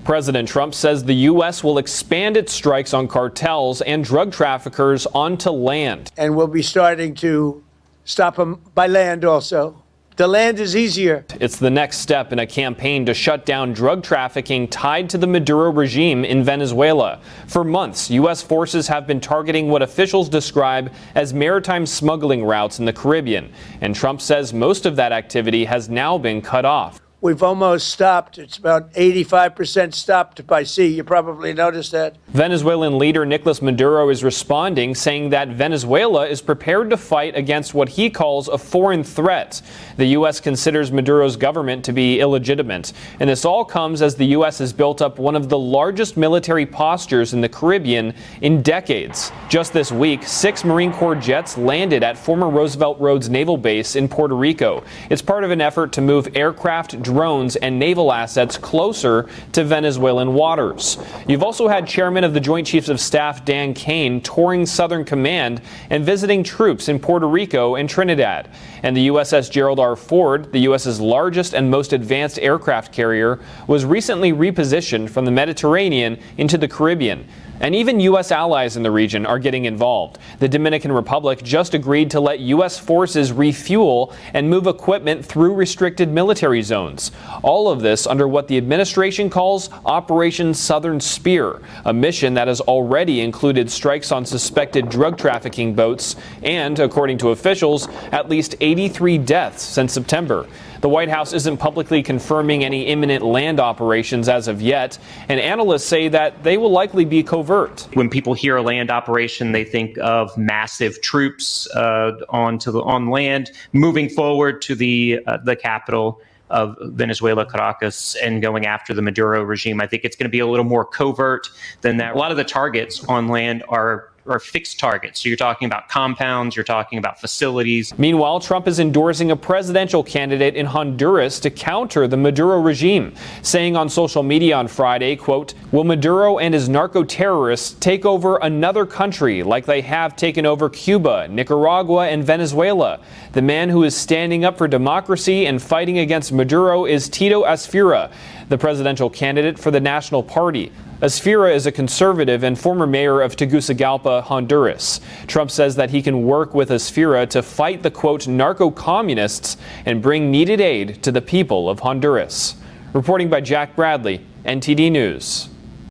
President Trump says the U.S. will expand its strikes on cartels and drug traffickers onto land. And we'll be starting to stop them by land also. The land is easier. It's the next step in a campaign to shut down drug trafficking tied to the Maduro regime in Venezuela. For months, U.S. forces have been targeting what officials describe as maritime smuggling routes in the Caribbean. And Trump says most of that activity has now been cut off. We've almost stopped. It's about 85% stopped by sea. You probably noticed that. Venezuelan leader Nicolas Maduro is responding, saying that Venezuela is prepared to fight against what he calls a foreign threat. The U.S. considers Maduro's government to be illegitimate. And this all comes as the U.S. has built up one of the largest military postures in the Caribbean in decades. Just this week, 6 Marine Corps jets landed at former Roosevelt Roads Naval Base in Puerto Rico. It's part of an effort to move aircraft, drones, and naval assets closer to Venezuelan waters. You've also had Chairman of the Joint Chiefs of Staff Dan Kane touring Southern Command and visiting troops in Puerto Rico and Trinidad. And the USS Gerald R. Ford, the U.S.'s largest and most advanced aircraft carrier, was recently repositioned from the Mediterranean into the Caribbean. And even U.S. allies in the region are getting involved. The Dominican Republic just agreed to let U.S. forces refuel and move equipment through restricted military zones. All of this under what the administration calls Operation Southern Spear, a mission that has already included strikes on suspected drug trafficking boats and, according to officials, at least 83 deaths since September. The White House isn't publicly confirming any imminent land operations as of yet, and analysts say that they will likely be covert. When people hear a land operation, they think of massive troops on land, moving forward to the capital of Venezuela, Caracas, and going after the Maduro regime. I think it's going to be a little more covert than that. A lot of the targets on land are fixed targets. So you're talking about compounds, you're talking about facilities. Meanwhile, Trump is endorsing a presidential candidate in Honduras to counter the Maduro regime, saying on social media on Friday, quote, "Will Maduro and his narco-terrorists take over another country like they have taken over Cuba, Nicaragua, and Venezuela? The man who is standing up for democracy and fighting against Maduro is Tito Asfira, the presidential candidate for the National Party. Asfira is a conservative and former mayor of Tegucigalpa, Honduras. Trump says that he can work with Asfira to fight the, quote, narco-communists and bring needed aid to the people of Honduras." Reporting by Jack Bradley, NTD News.